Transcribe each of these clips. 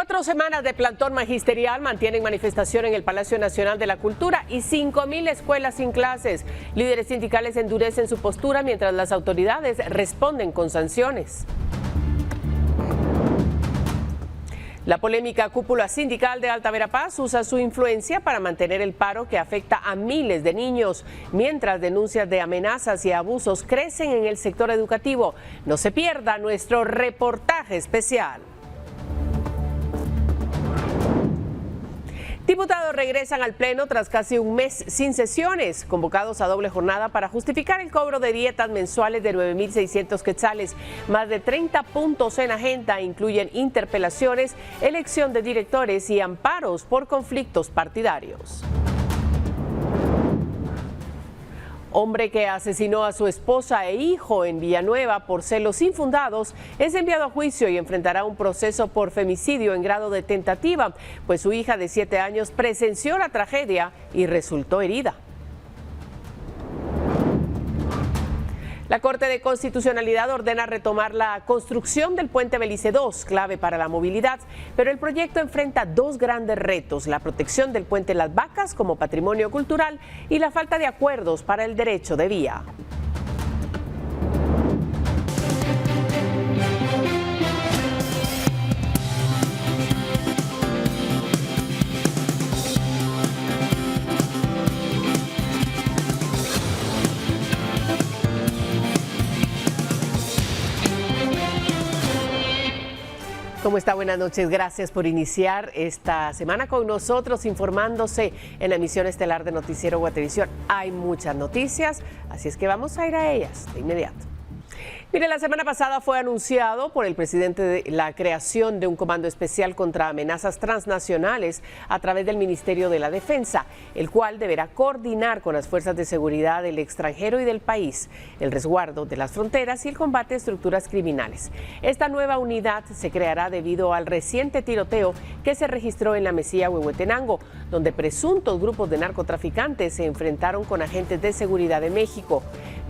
4 semanas de plantón magisterial mantienen manifestación en el Palacio Nacional de la Cultura y 5.000 escuelas sin clases. Líderes sindicales endurecen su postura mientras las autoridades responden con sanciones. La polémica cúpula sindical de Alta Verapaz usa su influencia para mantener el paro que afecta a miles de niños, mientras denuncias de amenazas y abusos crecen en el sector educativo. No se pierda nuestro reportaje especial. Diputados regresan al Pleno tras casi un mes sin sesiones, convocados a doble jornada para justificar el cobro de dietas mensuales de 9.600 quetzales. Más de 30 puntos en agenda incluyen interpelaciones, elección de directores y amparos por conflictos partidarios. Hombre que asesinó a su esposa e hijo en Villanueva por celos infundados es enviado a juicio y enfrentará un proceso por femicidio en grado de tentativa, pues su hija de 7 años presenció la tragedia y resultó herida. La Corte de Constitucionalidad ordena retomar la construcción del puente Belice II, clave para la movilidad, pero el proyecto enfrenta 2 grandes retos: la protección del puente Las Vacas como patrimonio cultural y la falta de acuerdos para el derecho de vía. ¿Cómo está? Buenas noches. Gracias por iniciar esta semana con nosotros, informándose en la emisión estelar de Noticiero Guatevisión. Hay muchas noticias, así es que vamos a ir a ellas de inmediato. Mire, la semana pasada fue anunciado por el presidente la creación de un comando especial contra amenazas transnacionales a través del Ministerio de la Defensa, el cual deberá coordinar con las fuerzas de seguridad del extranjero y del país el resguardo de las fronteras y el combate a estructuras criminales. Esta nueva unidad se creará debido al reciente tiroteo que se registró en la Mesilla Huehuetenango, donde presuntos grupos de narcotraficantes se enfrentaron con agentes de seguridad de México,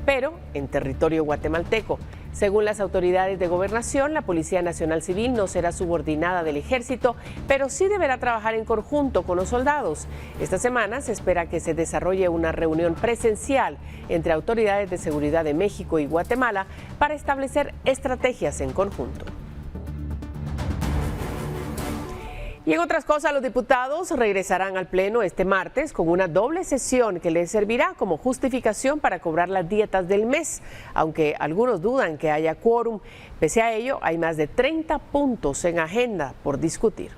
pero en territorio guatemalteco. Según las autoridades de gobernación, la Policía Nacional Civil no será subordinada del Ejército, pero sí deberá trabajar en conjunto con los soldados. Esta semana se espera que se desarrolle una reunión presencial entre autoridades de seguridad de México y Guatemala para establecer estrategias en conjunto. Y en otras cosas, los diputados regresarán al Pleno este martes con una doble sesión que les servirá como justificación para cobrar las dietas del mes, aunque algunos dudan que haya quórum. Pese a ello, hay más de 30 puntos en agenda por discutir.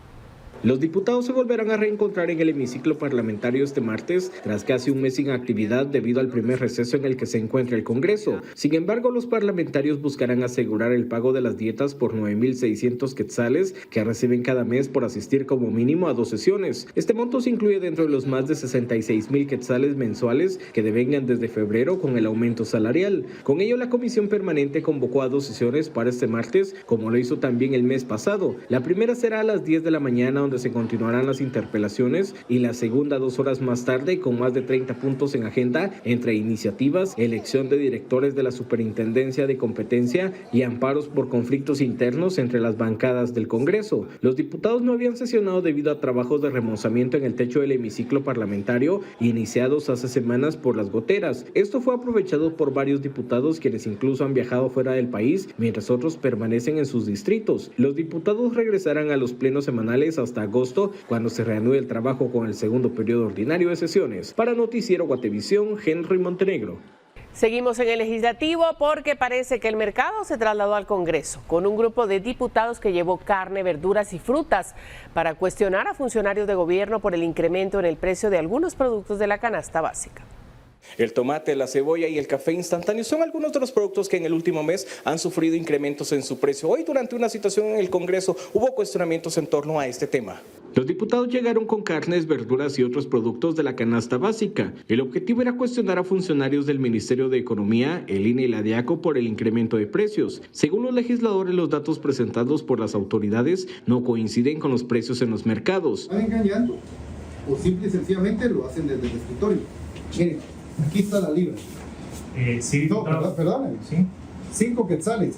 Los diputados se volverán a reencontrar en el hemiciclo parlamentario este martes, tras casi un mes sin actividad debido al primer receso en el que se encuentra el Congreso. Sin embargo, los parlamentarios buscarán asegurar el pago de las dietas por 9.600 quetzales que reciben cada mes por asistir como mínimo a 2 sesiones. Este monto se incluye dentro de los más de 66.000 quetzales mensuales que devengan desde febrero con el aumento salarial. Con ello, la comisión permanente convocó a 2 sesiones para este martes, como lo hizo también el mes pasado. La primera será a las 10 de la mañana, donde se continuarán las interpelaciones, y la segunda 2 horas más tarde, con más de 30 puntos en agenda, entre iniciativas, elección de directores de la Superintendencia de Competencia y amparos por conflictos internos entre las bancadas del Congreso. Los diputados no habían sesionado debido a trabajos de remozamiento en el techo del hemiciclo parlamentario iniciados hace semanas por las goteras. Esto fue aprovechado por varios diputados, quienes incluso han viajado fuera del país, mientras otros permanecen en sus distritos. Los diputados regresarán a los plenos semanales hasta agosto, cuando se reanude el trabajo con el segundo periodo ordinario de sesiones. Para Noticiero Guatevisión, Henry Montenegro. Seguimos en el legislativo porque parece que el mercado se trasladó al Congreso con un grupo de diputados que llevó carne, verduras y frutas para cuestionar a funcionarios de gobierno por el incremento en el precio de algunos productos de la canasta básica. El tomate, la cebolla y el café instantáneo son algunos de los productos que en el último mes han sufrido incrementos en su precio. Hoy, durante una citación en el Congreso, hubo cuestionamientos en torno a este tema. Los diputados llegaron con carnes, verduras y otros productos de la canasta básica. El objetivo era cuestionar a funcionarios del Ministerio de Economía, el INE y la DIACO por el incremento de precios. Según los legisladores, los datos presentados por las autoridades no coinciden con los precios en los mercados. ¿Están engañando o simple y sencillamente lo hacen desde el escritorio? Miren, aquí está la libra. Sí, no, perdóname. Sí. 5 quetzales.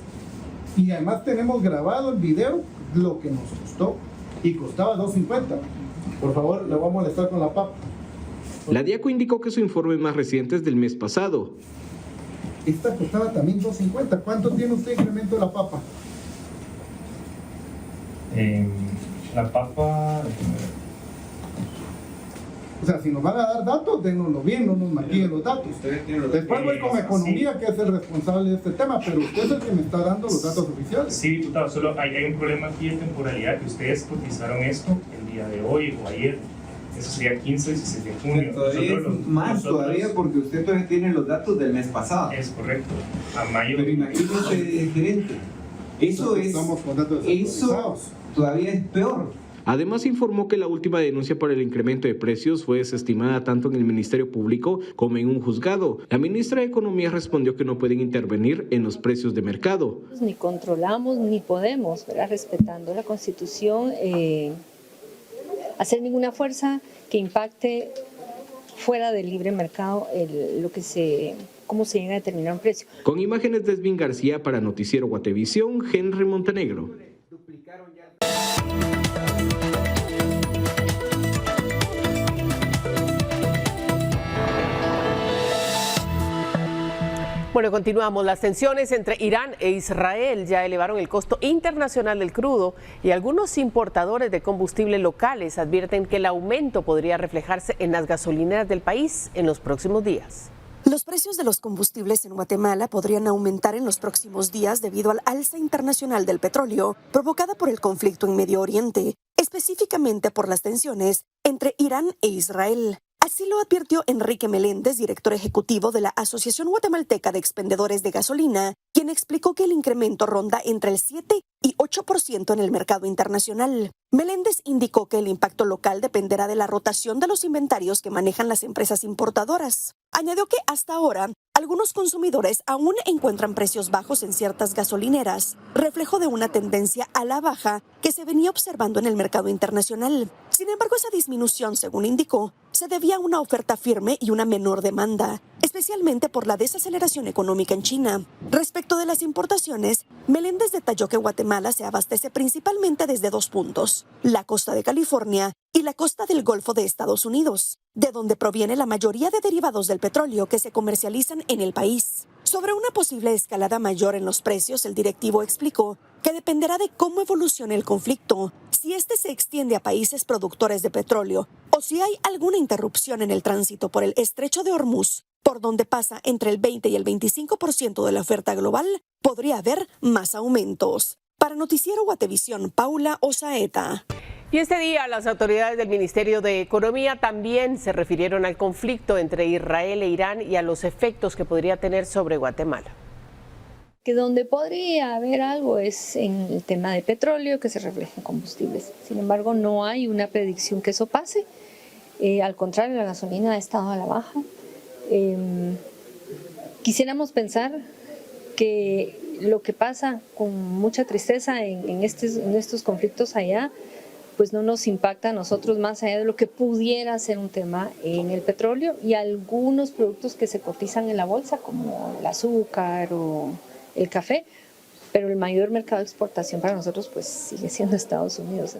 Y además tenemos grabado el video lo que nos costó. y costaba $2.50. Por favor, le voy a molestar con la papa. La Diaco indicó que su informe más reciente es del mes pasado. Esta costaba también $2.50. ¿Cuánto tiene usted incremento de la papa? La papa... O sea, si nos van a dar datos, dénoslo bien, no nos maquillen los datos. Después voy con Economía, que es el responsable de este tema, pero usted es el que me está dando los datos oficiales. Sí, diputado, solo hay un problema aquí de temporalidad, que ustedes cotizaron esto el día de hoy o ayer. Eso sería 15 y 16 de junio. Todavía es más todavía porque usted todavía tiene los datos del mes pasado. Es correcto. A mayo. Pero imagínese diferente. Eso es. Estamos con datos desactualizados. Eso todavía es peor. Además, informó que la última denuncia por el incremento de precios fue desestimada tanto en el Ministerio Público como en un juzgado. La ministra de Economía respondió que no pueden intervenir en los precios de mercado. Ni controlamos ni podemos, ¿verdad? Respetando la Constitución, hacer ninguna fuerza que impacte fuera del libre mercado cómo se llega a determinar un precio. Con imágenes de Edwin García para Noticiero Guatevisión, Henry Montenegro. Bueno, continuamos. Las tensiones entre Irán e Israel ya elevaron el costo internacional del crudo y algunos importadores de combustible locales advierten que el aumento podría reflejarse en las gasolineras del país en los próximos días. Los precios de los combustibles en Guatemala podrían aumentar en los próximos días debido al alza internacional del petróleo provocada por el conflicto en Medio Oriente, específicamente por las tensiones entre Irán e Israel. Así lo advirtió Enrique Meléndez, director ejecutivo de la Asociación Guatemalteca de Expendedores de Gasolina, quien explicó que el incremento ronda entre el 7 y 8% en el mercado internacional. Meléndez indicó que el impacto local dependerá de la rotación de los inventarios que manejan las empresas importadoras. Añadió que hasta ahora, algunos consumidores aún encuentran precios bajos en ciertas gasolineras, reflejo de una tendencia a la baja que se venía observando en el mercado internacional. Sin embargo, esa disminución, según indicó, se debía a una oferta firme y una menor demanda, especialmente por la desaceleración económica en China. Respecto de las importaciones, Meléndez detalló que Guatemala se abastece principalmente desde dos puntos: la costa de California y la costa del Golfo de Estados Unidos, de donde proviene la mayoría de derivados del petróleo que se comercializan en el país. Sobre una posible escalada mayor en los precios, el directivo explicó que dependerá de cómo evolucione el conflicto, si este se extiende a países productores de petróleo o si hay alguna interrupción en el tránsito por el estrecho de Hormuz, por donde pasa entre el 20 y el 25% de la oferta global, podría haber más aumentos. Para Noticiero Guatevisión, Paula Osaeta. Y este día las autoridades del Ministerio de Economía también se refirieron al conflicto entre Israel e Irán y a los efectos que podría tener sobre Guatemala. Que donde podría haber algo es en el tema de petróleo, que se refleja en combustibles. Sin embargo, no hay una predicción que eso pase. Al contrario, la gasolina ha estado a la baja. Quisiéramos pensar que lo que pasa con mucha tristeza en estos conflictos allá, pues no nos impacta a nosotros más allá de lo que pudiera ser un tema en el petróleo y algunos productos que se cotizan en la bolsa, como el azúcar o el café, pero el mayor mercado de exportación para nosotros pues sigue siendo Estados Unidos.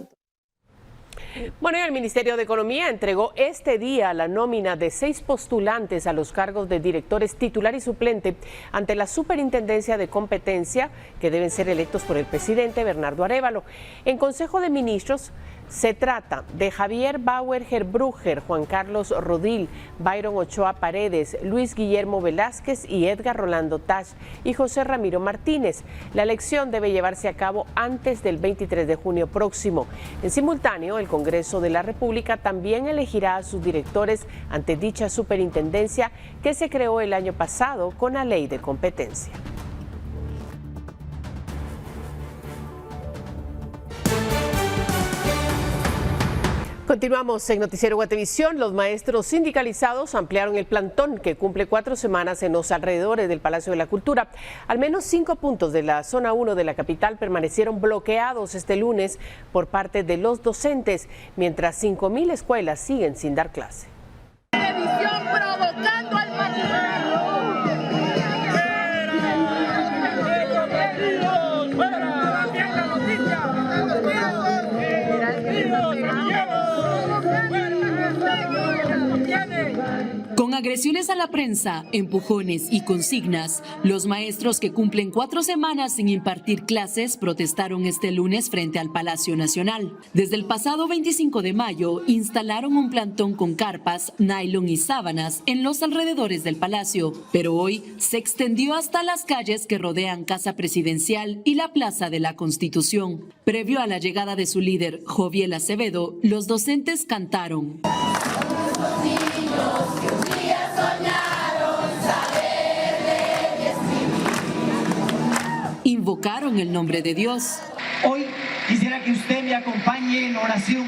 Bueno, y el Ministerio de Economía entregó este día la nómina de 6 postulantes a los cargos de directores titular y suplente ante la Superintendencia de Competencia, que deben ser electos por el presidente Bernardo Arévalo. En Consejo de Ministros se trata de Javier Bauer Gerbruger, Juan Carlos Rodil, Byron Ochoa Paredes, Luis Guillermo Velázquez y Edgar Rolando Tach y José Ramiro Martínez. La elección debe llevarse a cabo antes del 23 de junio próximo. En simultáneo, el Congreso de la República también elegirá a sus directores ante dicha superintendencia que se creó el año pasado con la Ley de Competencia. Continuamos en Noticiero Guatevisión. Los maestros sindicalizados ampliaron el plantón que cumple 4 semanas en los alrededores del Palacio de la Cultura. Al menos 5 puntos de la zona 1 de la capital permanecieron bloqueados este lunes por parte de los docentes, mientras 5,000 escuelas siguen sin dar clase. Televisión provocando al Con agresiones a la prensa, empujones y consignas, los maestros que cumplen 4 semanas sin impartir clases protestaron este lunes frente al Palacio Nacional. Desde el pasado 25 de mayo, instalaron un plantón con carpas, nylon y sábanas en los alrededores del palacio, pero hoy se extendió hasta las calles que rodean Casa Presidencial y la Plaza de la Constitución. Previo a la llegada de su líder, Joviel Acevedo, los docentes cantaron. Invocaron el nombre de Dios. Hoy quisiera que usted me acompañe en oración,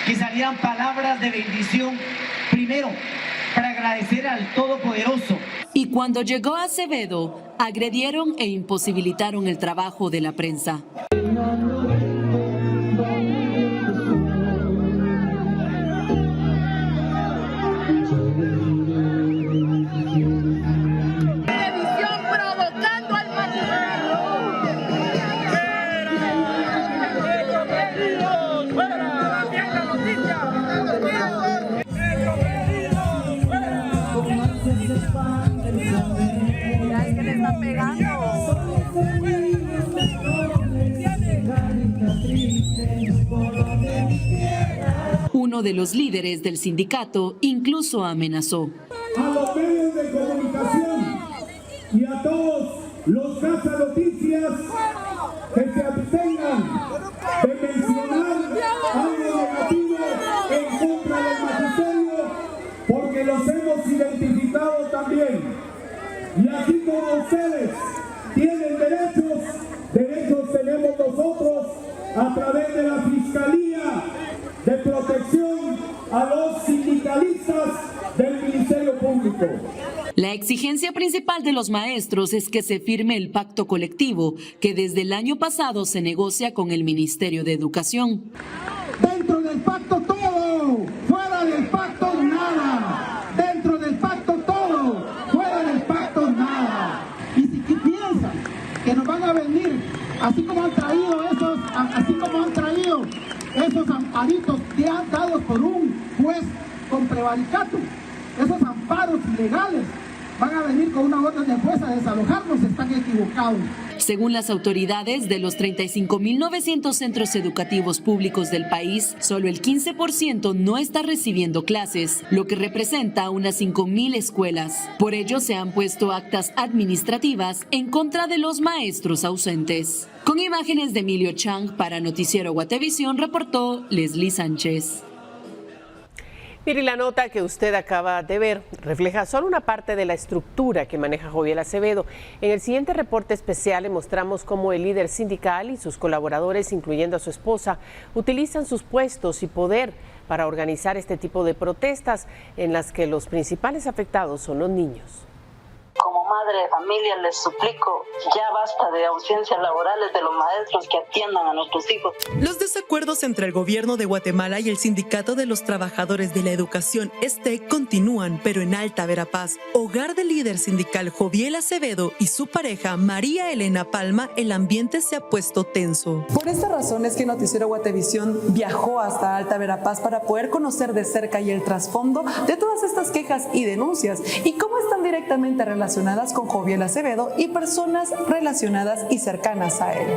que salieran palabras de bendición, primero para agradecer al Todopoderoso. Y cuando llegó Acevedo, agredieron e imposibilitaron el trabajo de la prensa. Uno de los líderes del sindicato incluso amenazó. A los medios de comunicación y a todos los cazanoticias que se abstengan de mencionar algo negativo en contra del magisterio, porque los hemos identificado también. Y así como ustedes tienen derechos tenemos nosotros a través de la Fiscalía de Protección a los sindicalistas del Ministerio Público. La exigencia principal de los maestros es que se firme el pacto colectivo que desde el año pasado se negocia con el Ministerio de Educación. Dentro del pacto todo, fuera del pacto nada. Dentro del pacto todo, fuera del pacto nada. Y si piensan que nos van a venir, así como han traído esos amparitos que han dado por un juez con prevaricato, esos amparos ilegales, van a venir con una orden de juez a desalojarnos, están equivocados. Según las autoridades, de los 35.900 centros educativos públicos del país, solo el 15% no está recibiendo clases, lo que representa unas 5.000 escuelas. Por ello, se han puesto actas administrativas en contra de los maestros ausentes. Con imágenes de Emilio Chang para Noticiero Guatevisión, reportó Leslie Sánchez. Mire, la nota que usted acaba de ver refleja solo una parte de la estructura que maneja Joviel Acevedo. En el siguiente reporte especial le mostramos cómo el líder sindical y sus colaboradores, incluyendo a su esposa, utilizan sus puestos y poder para organizar este tipo de protestas en las que los principales afectados son los niños. Como madre de familia les suplico, ya basta de ausencias laborales de los maestros que atiendan a nuestros hijos. Los desacuerdos entre el gobierno de Guatemala y el Sindicato de los Trabajadores de la Educación, continúan, pero en Alta Verapaz, hogar del líder sindical Joviel Acevedo y su pareja María Elena Palma, el ambiente se ha puesto tenso. Por esta razón es que Noticiero Guatevisión viajó hasta Alta Verapaz para poder conocer de cerca y el trasfondo de todas estas quejas y denuncias y cómo están directamente relacionadas con Joviel Acevedo y personas relacionadas y cercanas a él.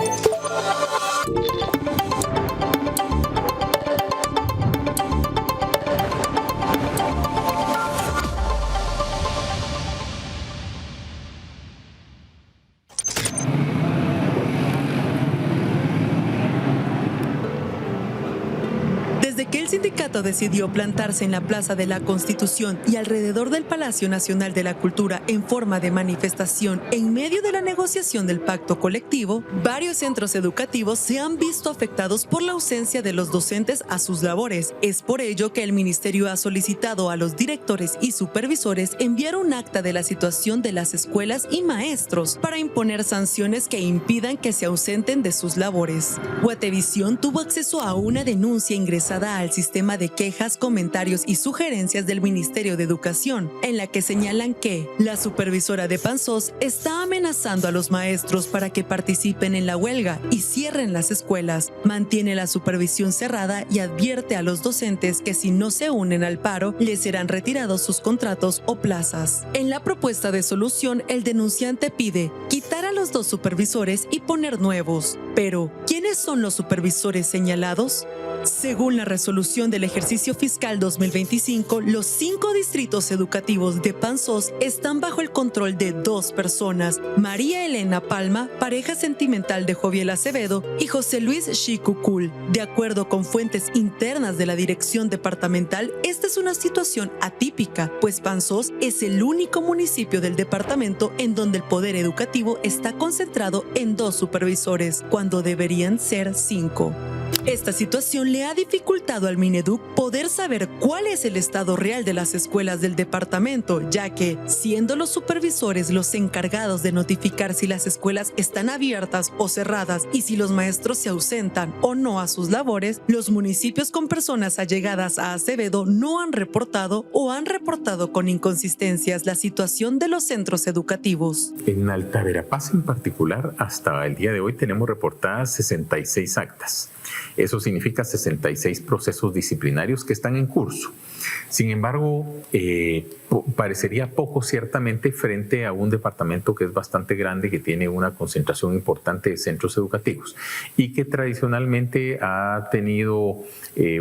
Que el sindicato decidió plantarse en la Plaza de la Constitución y alrededor del Palacio Nacional de la Cultura en forma de manifestación en medio de la negociación del pacto colectivo, varios centros educativos se han visto afectados por la ausencia de los docentes a sus labores. Es por ello que el ministerio ha solicitado a los directores y supervisores enviar un acta de la situación de las escuelas y maestros para imponer sanciones que impidan que se ausenten de sus labores. Guatevisión tuvo acceso a una denuncia ingresada al sistema de quejas, comentarios y sugerencias del Ministerio de Educación, en la que señalan que la supervisora de Panzós está amenazando a los maestros para que participen en la huelga y cierren las escuelas, mantiene la supervisión cerrada y advierte a los docentes que si no se unen al paro, les serán retirados sus contratos o plazas. En la propuesta de solución, el denunciante pide quitar a los 2 supervisores y poner nuevos. Pero, ¿quiénes son los supervisores señalados? Según la resolución del ejercicio fiscal 2025, los 5 distritos educativos de Panzós están bajo el control de 2 personas: María Elena Palma, pareja sentimental de Joviel Acevedo, y José Luis Chicucul. De acuerdo con fuentes internas de la dirección departamental, esta es una situación atípica, pues Panzós es el único municipio del departamento en donde el poder educativo está concentrado en 2 supervisores, cuando deberían ser 5. Esta situación le ha dificultado al Mineduc poder saber cuál es el estado real de las escuelas del departamento, ya que, siendo los supervisores los encargados de notificar si las escuelas están abiertas o cerradas y si los maestros se ausentan o no a sus labores, los municipios con personas allegadas a Acevedo no han reportado o han reportado con inconsistencias la situación de los centros educativos. En Alta Verapaz en particular, hasta el día de hoy tenemos reportadas 66 actas. Eso significa 66 procesos disciplinarios que están en curso. Sin embargo, parecería poco ciertamente frente a un departamento que es bastante grande, que tiene una concentración importante de centros educativos y que tradicionalmente ha tenido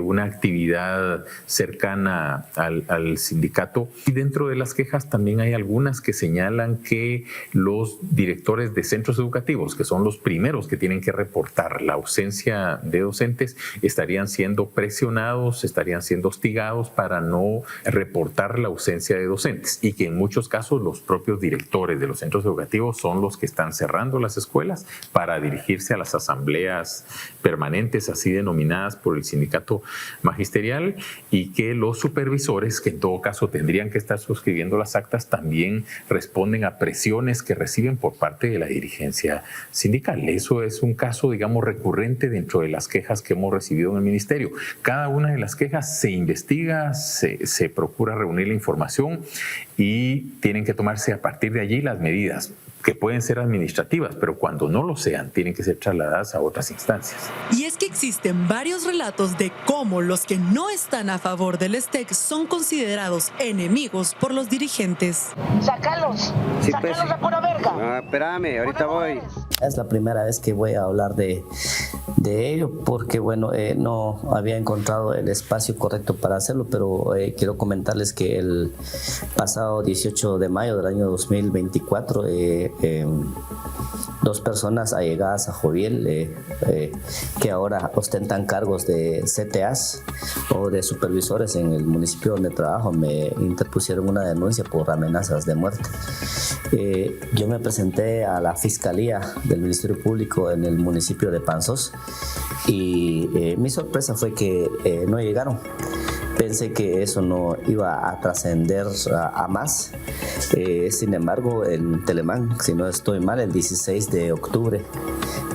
una actividad cercana al sindicato. Y dentro de las quejas también hay algunas que señalan que los directores de centros educativos, que son los primeros que tienen que reportar la ausencia de docentes, estarían siendo presionados, estarían siendo hostigados para no reportar la ausencia de docentes, y que en muchos casos los propios directores de los centros educativos son los que están cerrando las escuelas para dirigirse a las asambleas permanentes, así denominadas por el sindicato magisterial, y que los supervisores, que en todo caso tendrían que estar suscribiendo las actas, también responden a presiones que reciben por parte de la dirigencia sindical. Eso es un caso, digamos, recurrente dentro de las quejas que hemos recibido en el ministerio. Cada una de las quejas se investiga, se procura reunir la información y tienen que tomarse a partir de allí las medidas, que pueden ser administrativas, pero cuando no lo sean, tienen que ser trasladadas a otras instancias. Y es que existen varios relatos de cómo los que no están a favor del STEC son considerados enemigos por los dirigentes. ¡Sácalos! Sí, ¡Sácalos pues, de pura verga! No, espérame, ahorita voy. Es la primera vez que voy a hablar de ello porque, bueno, no había encontrado el espacio correcto para hacerlo, pero quiero comentarles que el pasado 18 de mayo del año 2024, 2 personas allegadas a Joviel, que ahora ostentan cargos de CTAs o de supervisores en el municipio donde trabajo, me interpusieron una denuncia por amenazas de muerte. Yo me presenté a la Fiscalía del Ministerio Público en el municipio de Panzós y mi sorpresa fue que no llegaron. Pensé que eso no iba a trascender a más. Sin embargo, en Telemán, si no estoy mal, el 16 de octubre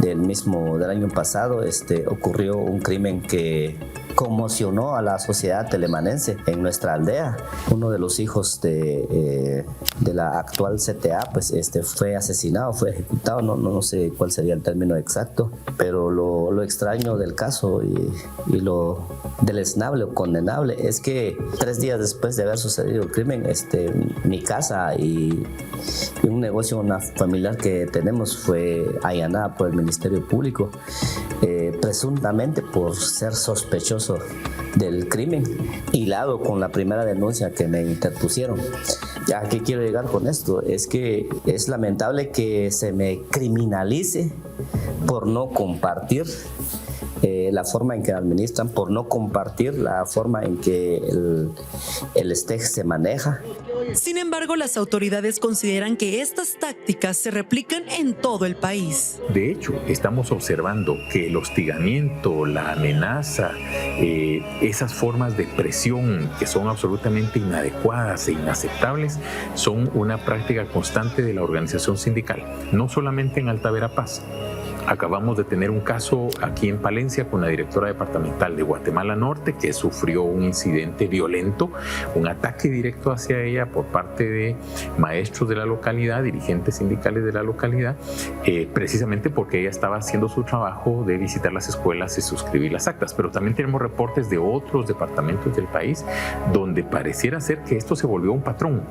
del año pasado, ocurrió un crimen que conmocionó a la sociedad telemanense en nuestra aldea. Uno de los hijos de la actual CTA pues fue asesinado, fue ejecutado, no sé cuál sería el término exacto, pero lo extraño del caso y lo deleznable o condenable es que 3 días después de haber sucedido el crimen, mi casa y un negocio, una familiar que tenemos, fue allanada por el Ministerio Público, presuntamente por ser sospechoso del crimen, hilado con la primera denuncia que me interpusieron. ¿A qué quiero llegar con esto? Es que es lamentable que se me criminalice por no compartir la forma en que administran, por no compartir la forma en que el STEC se maneja. Sin embargo, las autoridades consideran que estas tácticas se replican en todo el país. De hecho, estamos observando que el hostigamiento, la amenaza, esas formas de presión que son absolutamente inadecuadas e inaceptables, son una práctica constante de la organización sindical, no solamente en Alta Verapaz. Acabamos de tener un caso aquí en Palencia con la directora departamental de Guatemala Norte, que sufrió un incidente violento, un ataque directo hacia ella por parte de maestros de la localidad, dirigentes sindicales de la localidad, precisamente porque ella estaba haciendo su trabajo de visitar las escuelas y suscribir las actas. Pero también tenemos reportes de otros departamentos del país donde pareciera ser que esto se volvió un patrón.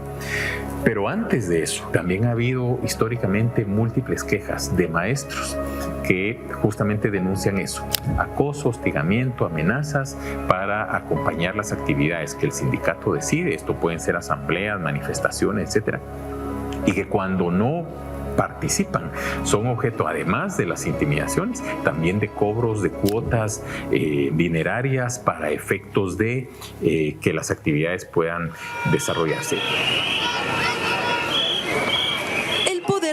Pero antes de eso, también ha habido históricamente múltiples quejas de maestros que justamente denuncian eso: acoso, hostigamiento, amenazas para acompañar las actividades que el sindicato decide. Esto pueden ser asambleas, manifestaciones, etcétera, y que cuando no participan son objeto, además de las intimidaciones, también de cobros de cuotas dinerarias para efectos de que las actividades puedan desarrollarse.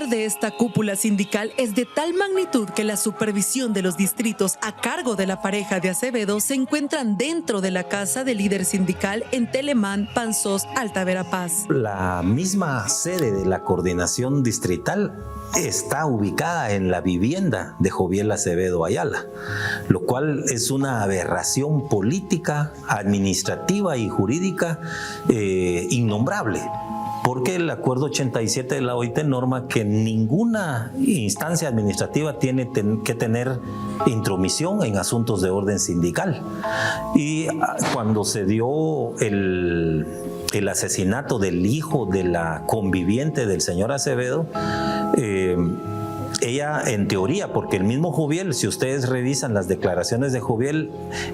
De esta cúpula sindical es de tal magnitud que la supervisión de los distritos a cargo de la pareja de Acevedo se encuentran dentro de la casa del líder sindical en Telemán, Panzós, Alta Verapaz. La misma sede de la coordinación distrital está ubicada en la vivienda de Joviel Acevedo Ayala, lo cual es una aberración política, administrativa y jurídica innombrable. Porque el acuerdo 87 de la OIT norma que ninguna instancia administrativa tiene que tener intromisión en asuntos de orden sindical. Y cuando se dio el asesinato del hijo de la conviviente del señor Acevedo, ella, en teoría, porque el mismo Joviel, si ustedes revisan las declaraciones de Joviel,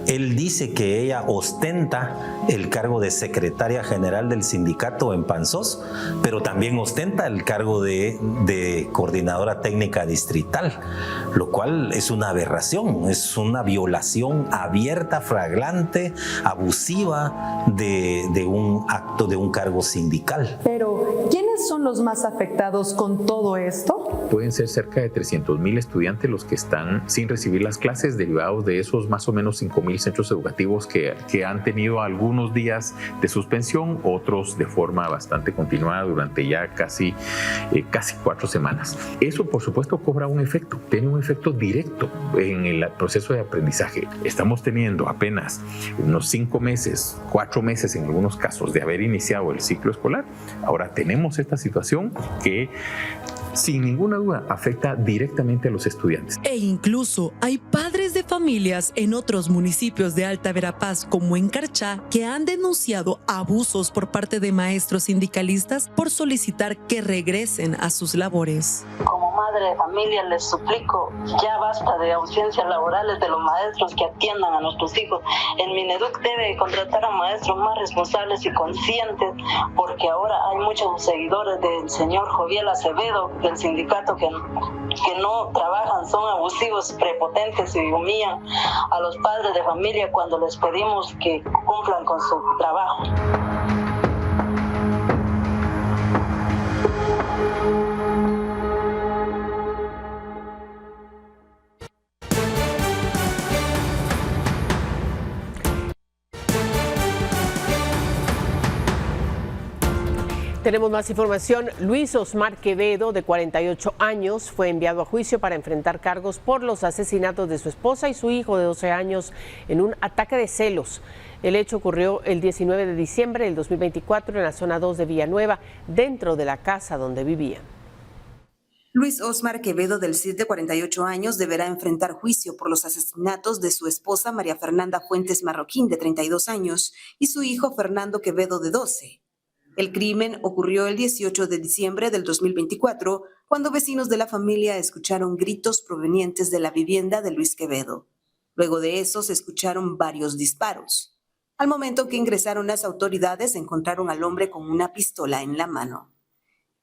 él dice que ella ostenta el cargo de secretaria general del sindicato en Panzós, pero también ostenta el cargo de coordinadora técnica distrital, lo cual es una aberración, es una violación abierta, flagrante, abusiva de un acto, de un cargo sindical. Pero, ¿quiénes son los más afectados con todo esto? Pueden ser cerca de 300,000 estudiantes los que están sin recibir las clases, derivados de esos más o menos 5,000 centros educativos que han tenido algunos días de suspensión, otros de forma bastante continuada durante ya casi 4 semanas. Eso, por supuesto, cobra un efecto, tiene un efecto directo en el proceso de aprendizaje. Estamos teniendo apenas unos 5 meses, 4 meses en algunos casos de haber iniciado el ciclo escolar. Ahora tenemos esta situación que, sin ninguna duda, afecta directamente a los estudiantes. E incluso hay padres de familias en otros municipios de Alta Verapaz, como en Carchá, que han denunciado abusos por parte de maestros sindicalistas por solicitar que regresen a sus labores. Como madre de familia les suplico, ya basta de ausencias laborales de los maestros que atiendan a nuestros hijos. El Mineduc debe contratar a maestros más responsables y conscientes, porque ahora hay muchos seguidores del señor Joviel Acevedo, del sindicato, que no trabajan, son abusivos, prepotentes y humillan a los padres de familia cuando les pedimos que cumplan con su trabajo. Tenemos más información. Luis Osmar Quevedo, de 48 años, fue enviado a juicio para enfrentar cargos por los asesinatos de su esposa y su hijo de 12 años en un ataque de celos. El hecho ocurrió el 19 de diciembre del 2024 en la zona 2 de Villanueva, dentro de la casa donde vivían. Luis Osmar Quevedo, del CID, de 48 años, deberá enfrentar juicio por los asesinatos de su esposa María Fernanda Fuentes Marroquín, de 32 años, y su hijo Fernando Quevedo, de 12. El crimen ocurrió el 18 de diciembre del 2024, cuando vecinos de la familia escucharon gritos provenientes de la vivienda de Luis Quevedo. Luego de eso se escucharon varios disparos. Al momento que ingresaron las autoridades, encontraron al hombre con una pistola en la mano.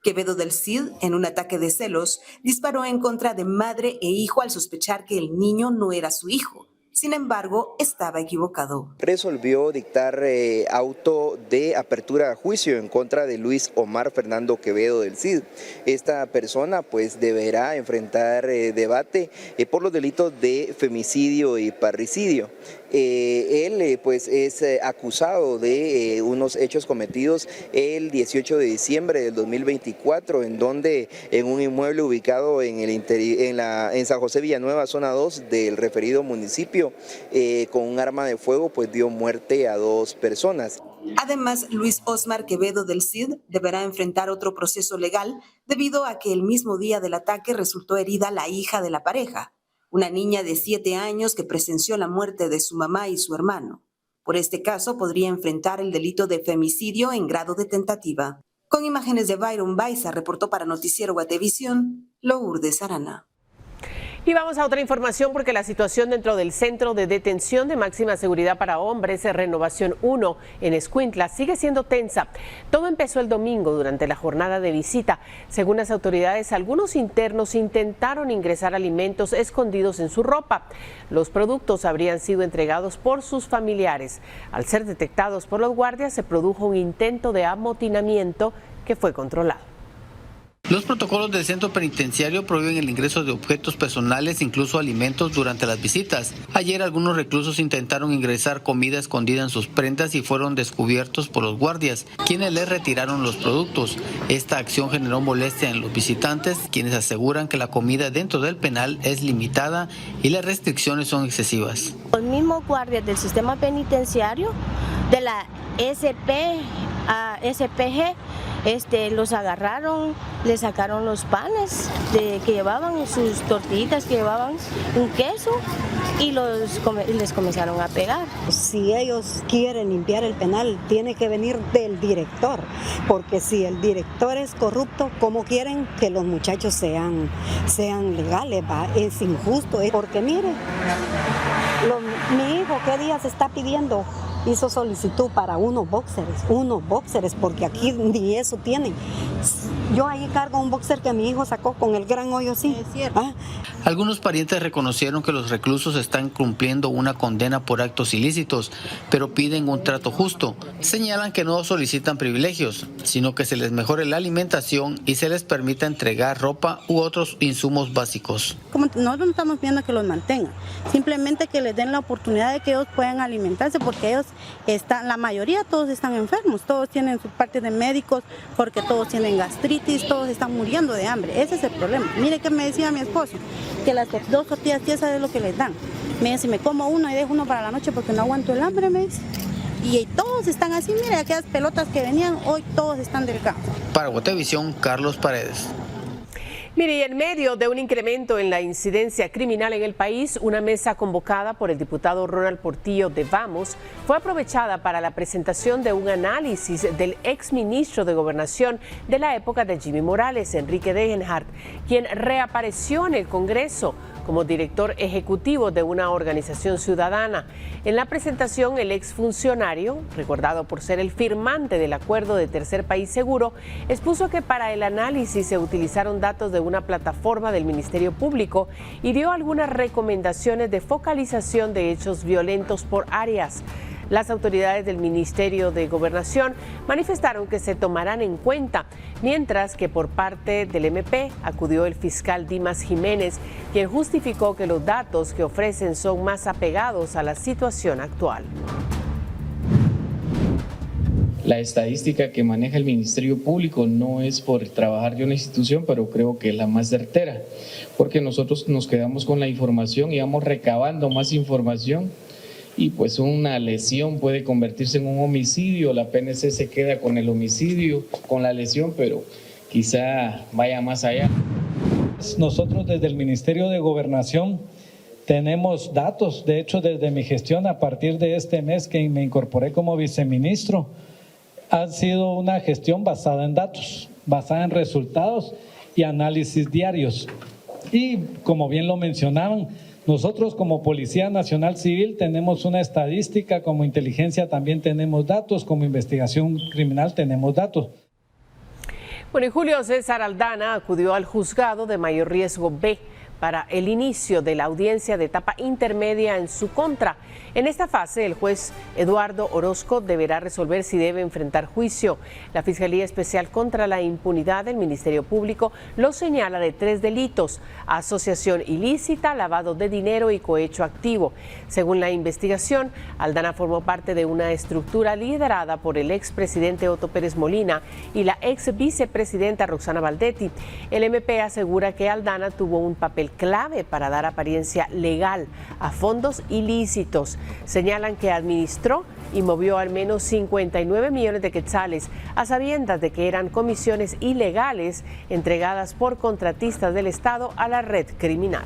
Quevedo, del CID, en un ataque de celos, disparó en contra de madre e hijo al sospechar que el niño no era su hijo. Sin embargo, estaba equivocado. Resolvió dictar auto de apertura a juicio en contra de Luis Omar Fernando Quevedo del CID. Esta persona pues deberá enfrentar debate por los delitos de femicidio y parricidio. Él pues es acusado de unos hechos cometidos el 18 de diciembre del 2024, en donde en un inmueble ubicado en San José Villanueva, zona 2 del referido municipio, con un arma de fuego pues dio muerte a 2 personas. Además, Luis Osmar Quevedo del CID deberá enfrentar otro proceso legal debido a que el mismo día del ataque resultó herida la hija de la pareja, una niña de 7 años que presenció la muerte de su mamá y su hermano. Por este caso podría enfrentar el delito de femicidio en grado de tentativa. Con imágenes de Byron Baiza, reportó para Noticiero Guatevisión, Lourdes Arana. Y vamos a otra información porque la situación dentro del Centro de Detención de Máxima Seguridad para Hombres, Renovación 1, en Escuintla, sigue siendo tensa. Todo empezó el domingo durante la jornada de visita. Según las autoridades, algunos internos intentaron ingresar alimentos escondidos en su ropa. Los productos habrían sido entregados por sus familiares. Al ser detectados por los guardias, se produjo un intento de amotinamiento que fue controlado. Los protocolos del centro penitenciario prohíben el ingreso de objetos personales, incluso alimentos, durante las visitas. Ayer algunos reclusos intentaron ingresar comida escondida en sus prendas y fueron descubiertos por los guardias, quienes les retiraron los productos. Esta acción generó molestia en los visitantes, quienes aseguran que la comida dentro del penal es limitada y las restricciones son excesivas. Los mismos guardias del sistema penitenciario, de la SPG, los agarraron, les sacaron los panes que llevaban, sus tortillitas que llevaban, un queso y les comenzaron a pegar. Si ellos quieren limpiar el penal, tiene que venir del director, porque si el director es corrupto, ¿cómo quieren que los muchachos sean legales? Es injusto, porque mire, mi hijo, ¿qué día se está pidiendo? Hizo solicitud para unos boxers, porque aquí ni eso tienen. Yo ahí cargo un boxer que mi hijo sacó con el gran hoyo así. Es cierto. Algunos parientes reconocieron que los reclusos están cumpliendo una condena por actos ilícitos, pero piden un trato justo. Señalan que no solicitan privilegios, sino que se les mejore la alimentación y se les permita entregar ropa u otros insumos básicos. Como nosotros no estamos pidiendo que los mantengan, simplemente que les den la oportunidad de que ellos puedan alimentarse, porque ellos la mayoría todos están enfermos, todos tienen su parte de médicos, porque todos tienen gastritis, todos están muriendo de hambre. Ese es el problema. Mire que me decía mi esposo, que las 2 tortillas tiesas es lo que les dan. Me dice, me como uno y dejo uno para la noche porque no aguanto el hambre, me dice. Y todos están así, mire, aquellas pelotas que venían, hoy todos están del campo. Para Guatevisión, Carlos Paredes. Mire, y en medio de un incremento en la incidencia criminal en el país, una mesa convocada por el diputado Ronald Portillo de Vamos fue aprovechada para la presentación de un análisis del exministro de Gobernación de la época de Jimmy Morales, Enrique Degenhardt, quien reapareció en el Congreso como director ejecutivo de una organización ciudadana. En la presentación, el exfuncionario, recordado por ser el firmante del acuerdo de Tercer País Seguro, expuso que para el análisis se utilizaron datos de una plataforma del Ministerio Público y dio algunas recomendaciones de focalización de hechos violentos por áreas. Las autoridades del Ministerio de Gobernación manifestaron que se tomarán en cuenta, mientras que por parte del MP acudió el fiscal Dimas Jiménez, quien justificó que los datos que ofrecen son más apegados a la situación actual. La estadística que maneja el Ministerio Público no es por trabajar de una institución, pero creo que es la más certera, porque nosotros nos quedamos con la información y vamos recabando más información. Y pues una lesión puede convertirse en un homicidio, la PNC se queda con el homicidio, con la lesión, pero quizá vaya más allá. Nosotros desde el Ministerio de Gobernación tenemos datos, de hecho desde mi gestión a partir de este mes que me incorporé como viceministro, ha sido una gestión basada en datos, basada en resultados y análisis diarios. Y como bien lo mencionaban, nosotros como Policía Nacional Civil tenemos una estadística, como inteligencia también tenemos datos, como investigación criminal tenemos datos. Bueno, y Julio César Aldana acudió al juzgado de mayor riesgo B para el inicio de la audiencia de etapa intermedia en su contra. En esta fase, el juez Eduardo Orozco deberá resolver si debe enfrentar juicio. La Fiscalía Especial contra la Impunidad del Ministerio Público lo señala de 3 delitos: asociación ilícita, lavado de dinero y cohecho activo. Según la investigación, Aldana formó parte de una estructura liderada por el expresidente Otto Pérez Molina y la ex vicepresidenta Roxana Valdetti. El MP asegura que Aldana tuvo un papel clave para dar apariencia legal a fondos ilícitos. Señalan que administró y movió al menos 59 millones de quetzales a sabiendas de que eran comisiones ilegales entregadas por contratistas del Estado a la red criminal.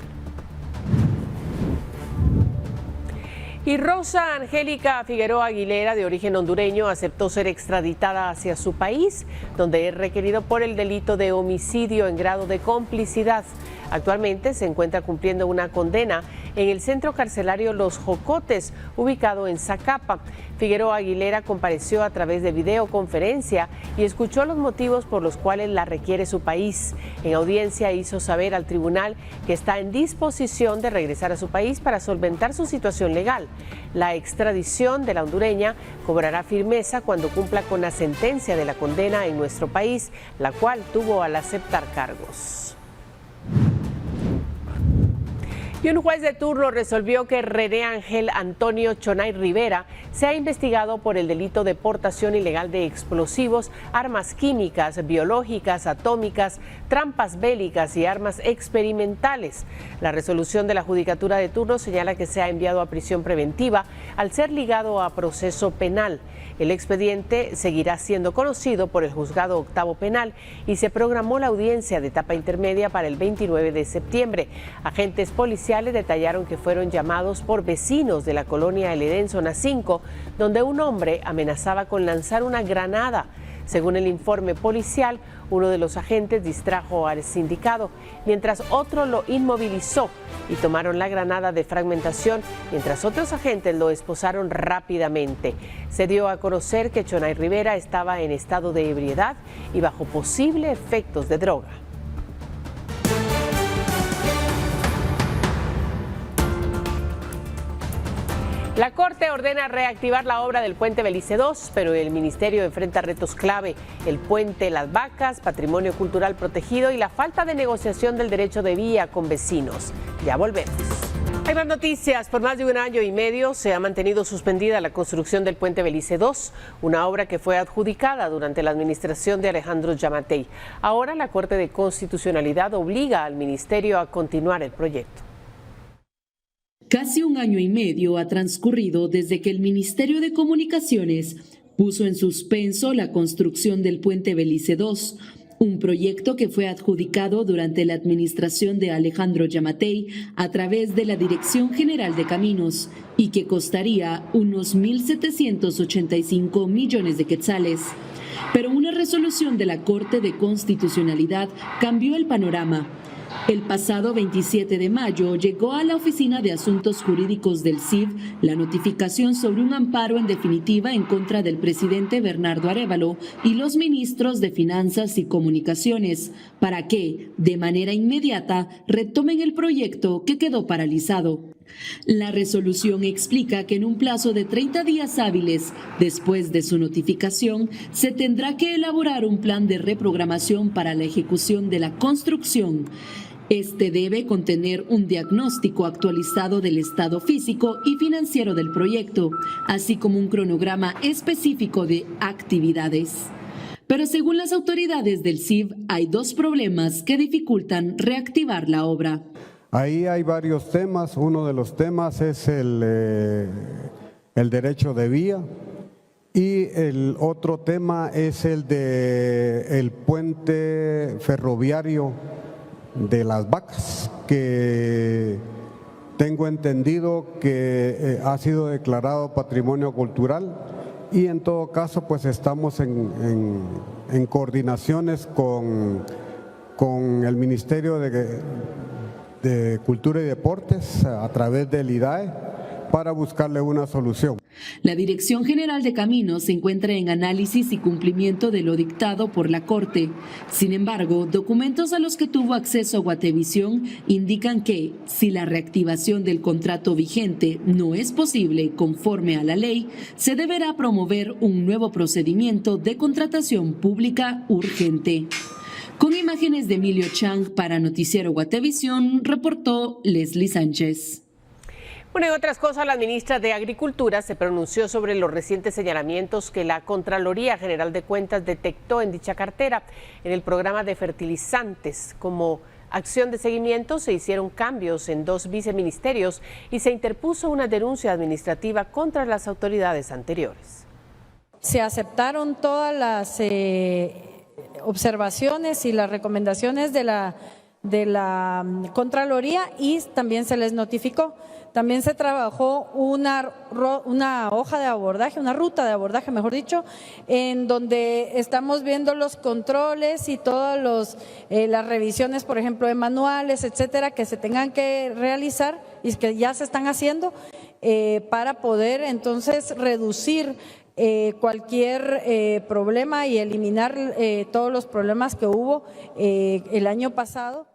Y Rosa Angélica Figueroa Aguilera, de origen hondureño, aceptó ser extraditada hacia su país, donde es requerido por el delito de homicidio en grado de complicidad. Actualmente se encuentra cumpliendo una condena en el centro carcelario Los Jocotes, ubicado en Zacapa. Figueroa Aguilera compareció a través de videoconferencia y escuchó los motivos por los cuales la requiere su país. En audiencia hizo saber al tribunal que está en disposición de regresar a su país para solventar su situación legal. La extradición de la hondureña cobrará firmeza cuando cumpla con la sentencia de la condena en nuestro país, la cual tuvo al aceptar cargos. Y un juez de turno resolvió que René Ángel Antonio Chonay Rivera sea investigado por el delito de portación ilegal de explosivos, armas químicas, biológicas, atómicas, trampas bélicas y armas experimentales. La resolución de la judicatura de turno señala que se ha enviado a prisión preventiva al ser ligado a proceso penal. El expediente seguirá siendo conocido por el Juzgado Octavo Penal y se programó la audiencia de etapa intermedia para el 29 de septiembre. Agentes policiales detallaron que fueron llamados por vecinos de la colonia El Edén, zona 5, donde un hombre amenazaba con lanzar una granada. Según el informe policial, uno de los agentes distrajo al sindicado, mientras otro lo inmovilizó y tomaron la granada de fragmentación, mientras otros agentes lo esposaron rápidamente. Se dio a conocer que Chonay Rivera estaba en estado de ebriedad y bajo posibles efectos de droga. La Corte ordena reactivar la obra del puente Belice II, pero el Ministerio enfrenta retos clave: el puente Las Vacas, patrimonio cultural protegido y la falta de negociación del derecho de vía con vecinos. Ya volvemos. Hay más noticias. Por más de 1 año y medio se ha mantenido suspendida la construcción del puente Belice II, una obra que fue adjudicada durante la administración de Alejandro Yamatei. Ahora la Corte de Constitucionalidad obliga al Ministerio a continuar el proyecto. Casi 1 año y medio ha transcurrido desde que el Ministerio de Comunicaciones puso en suspenso la construcción del puente Belice II, un proyecto que fue adjudicado durante la administración de Alejandro Yamatei a través de la Dirección General de Caminos y que costaría unos 1.785 millones de quetzales. Pero una resolución de la Corte de Constitucionalidad cambió el panorama. El pasado 27 de mayo llegó a la Oficina de Asuntos Jurídicos del CIV la notificación sobre un amparo en definitiva en contra del presidente Bernardo Arévalo y los ministros de Finanzas y Comunicaciones para que, de manera inmediata, retomen el proyecto que quedó paralizado. La resolución explica que en un plazo de 30 días hábiles después de su notificación se tendrá que elaborar un plan de reprogramación para la ejecución de la construcción. Este debe contener un diagnóstico actualizado del estado físico y financiero del proyecto, así como un cronograma específico de actividades. Pero según las autoridades del CIV, hay 2 problemas que dificultan reactivar la obra. Ahí hay varios temas. Uno de los temas es el derecho de vía y el otro tema es el del puente ferroviario de Las Vacas, que tengo entendido que ha sido declarado patrimonio cultural y en todo caso pues estamos en coordinaciones con el Ministerio de Cultura y Deportes a través del IDAE para buscarle una solución. La Dirección General de Caminos se encuentra en análisis y cumplimiento de lo dictado por la Corte. Sin embargo, documentos a los que tuvo acceso Guatevisión indican que, si la reactivación del contrato vigente no es posible conforme a la ley, se deberá promover un nuevo procedimiento de contratación pública urgente. Con imágenes de Emilio Chang para Noticiero Guatevisión, reportó Leslie Sánchez. Bueno, en otras cosas, la ministra de Agricultura se pronunció sobre los recientes señalamientos que la Contraloría General de Cuentas detectó en dicha cartera. En el programa de fertilizantes, como acción de seguimiento, se hicieron cambios en 2 viceministerios y se interpuso una denuncia administrativa contra las autoridades anteriores. Se aceptaron todas las observaciones y las recomendaciones de la Contraloría y también se les notificó. También se trabajó una hoja de abordaje, una ruta de abordaje, mejor dicho, en donde estamos viendo los controles y todas las revisiones, por ejemplo, de manuales, etcétera, que se tengan que realizar y que ya se están haciendo para poder entonces reducir cualquier problema y eliminar todos los problemas que hubo el año pasado.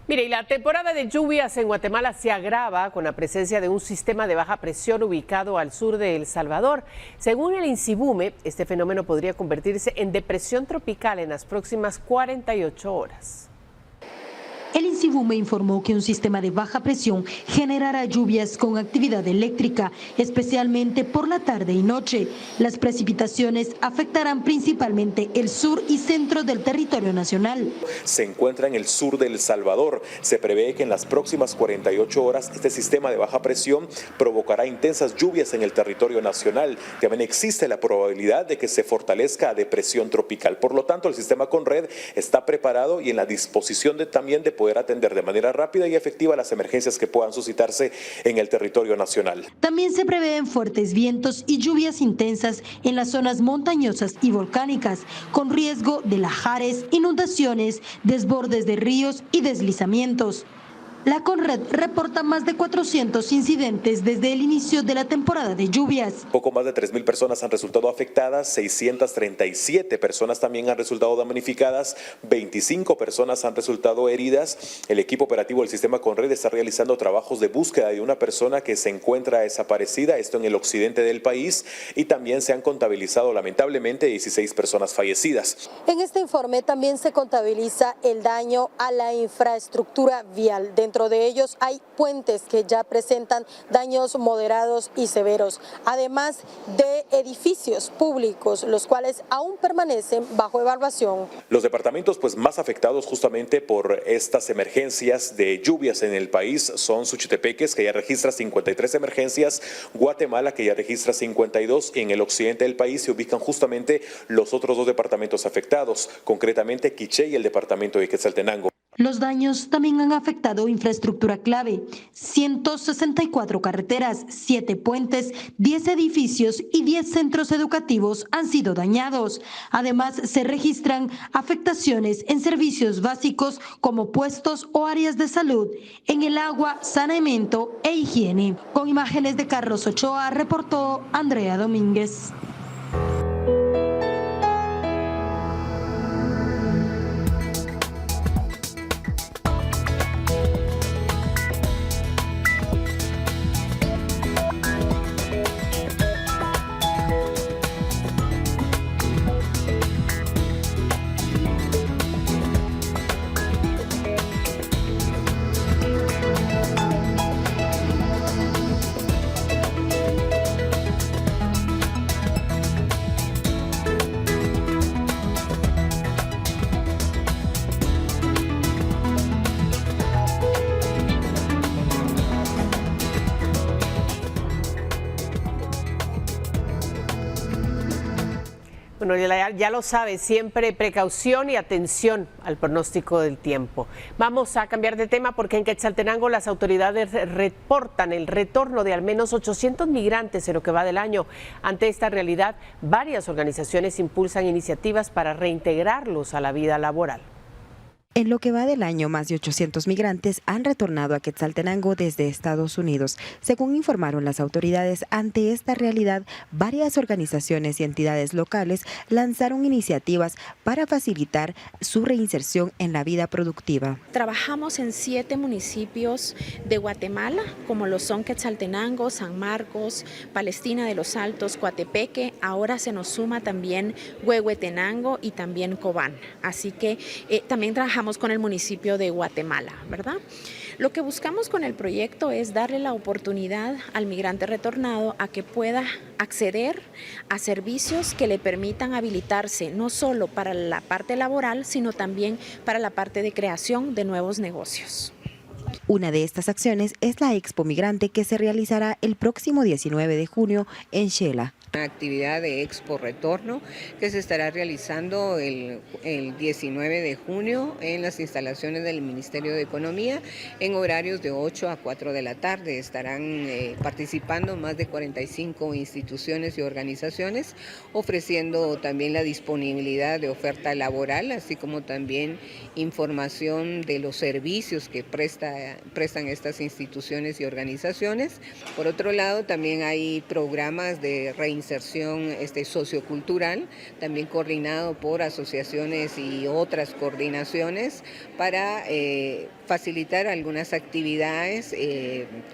Mire, y la temporada de lluvias en Guatemala se agrava con la presencia de un sistema de baja presión ubicado al sur de El Salvador. Según el INSIBUME, este fenómeno podría convertirse en depresión tropical en las próximas 48 horas. El INSIBUME informó que un sistema de baja presión generará lluvias con actividad eléctrica, especialmente por la tarde y noche. Las precipitaciones afectarán principalmente el sur y centro del territorio nacional. Se encuentra en el sur de El Salvador. Se prevé que en las próximas 48 horas este sistema de baja presión provocará intensas lluvias en el territorio nacional. También existe la probabilidad de que se fortalezca a depresión tropical. Por lo tanto, el sistema Conred está preparado y en la disposición también de poder atender de manera rápida y efectiva las emergencias que puedan suscitarse en el territorio nacional. También se prevén fuertes vientos y lluvias intensas en las zonas montañosas y volcánicas, con riesgo de lahares, inundaciones, desbordes de ríos y deslizamientos. La Conred reporta más de 400 incidentes desde el inicio de la temporada de lluvias. Poco más de 3,000 personas han resultado afectadas, 637 personas también han resultado damnificadas, 25 personas han resultado heridas. El equipo operativo del sistema Conred está realizando trabajos de búsqueda de una persona que se encuentra desaparecida, esto en el occidente del país, y también se han contabilizado lamentablemente 16 personas fallecidas. En este informe también se contabiliza el daño a la infraestructura vial. Dentro de ellos hay puentes que ya presentan daños moderados y severos, además de edificios públicos, los cuales aún permanecen bajo evaluación. Los departamentos más afectados justamente por estas emergencias de lluvias en el país son Suchitepeques, que ya registra 53 emergencias, Guatemala, que ya registra 52, y en el occidente del país se ubican justamente los otros 2 departamentos afectados, concretamente Quiché y el departamento de Quetzaltenango. Los daños también han afectado infraestructura clave, 164 carreteras, 7 puentes, 10 edificios y 10 centros educativos han sido dañados. Además, se registran afectaciones en servicios básicos como puestos o áreas de salud, en el agua, saneamiento e higiene. Con imágenes de Carlos Ochoa, reportó Andrea Domínguez. Bueno, ya lo sabe, siempre precaución y atención al pronóstico del tiempo. Vamos a cambiar de tema porque en Quetzaltenango las autoridades reportan el retorno de al menos 800 migrantes en lo que va del año. Ante esta realidad, varias organizaciones impulsan iniciativas para reintegrarlos a la vida laboral. En lo que va del año, más de 800 migrantes han retornado a Quetzaltenango desde Estados Unidos. Según informaron las autoridades, ante esta realidad, varias organizaciones y entidades locales lanzaron iniciativas para facilitar su reinserción en la vida productiva. Trabajamos en 7 municipios de Guatemala, como lo son Quetzaltenango, San Marcos, Palestina de los Altos, Coatepeque. Ahora se nos suma también Huehuetenango y también Cobán. Así que también trabajamos con el municipio de Guatemala, ¿verdad? Lo que buscamos con el proyecto es darle la oportunidad al migrante retornado a que pueda acceder a servicios que le permitan habilitarse no solo para la parte laboral, sino también para la parte de creación de nuevos negocios. Una de estas acciones es la Expo Migrante, que se realizará el próximo 19 de junio en Xela. Una actividad de Expo Retorno que se estará realizando el 19 de junio en las instalaciones del Ministerio de Economía en horarios de 8 a 4 de la tarde. Estarán participando más de 45 instituciones y organizaciones, ofreciendo también la disponibilidad de oferta laboral, así como también información de los servicios que prestan estas instituciones y organizaciones. Por otro lado, también hay programas de reinserción sociocultural, también coordinado por asociaciones y otras coordinaciones para facilitar algunas actividades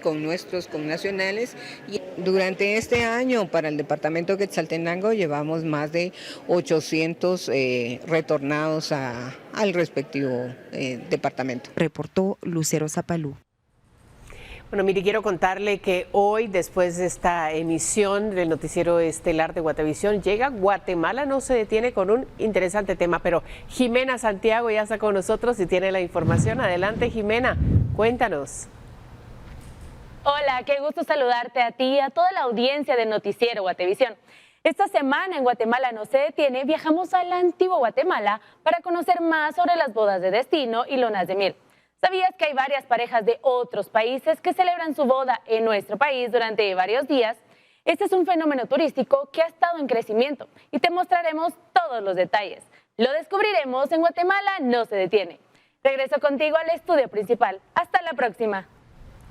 con nuestros connacionales. Y durante este año para el departamento de Quetzaltenango llevamos más de 800 retornados al respectivo departamento. Reportó Lucero Zapalú. Bueno, mire, quiero contarle que hoy, después de esta emisión del noticiero estelar de Guatevisión, llega Guatemala no se detiene con un interesante tema, pero Jimena Santiago ya está con nosotros y tiene la información. Adelante, Jimena, cuéntanos. Hola, qué gusto saludarte a ti y a toda la audiencia del noticiero Guatevisión. Esta semana en Guatemala no se detiene, viajamos a la antigua Guatemala para conocer más sobre las bodas de destino y lunas de miel. ¿Sabías que hay varias parejas de otros países que celebran su boda en nuestro país durante varios días? Este es un fenómeno turístico que ha estado en crecimiento y te mostraremos todos los detalles. Lo descubriremos en Guatemala no se detiene. Regreso contigo al estudio principal. Hasta la próxima.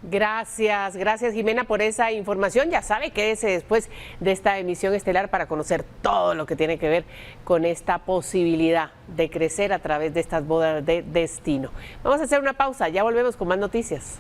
Gracias Jimena por esa información. Ya sabe, quédese después de esta emisión estelar para conocer todo lo que tiene que ver con esta posibilidad de crecer a través de estas bodas de destino. Vamos a hacer una pausa, ya volvemos con más noticias.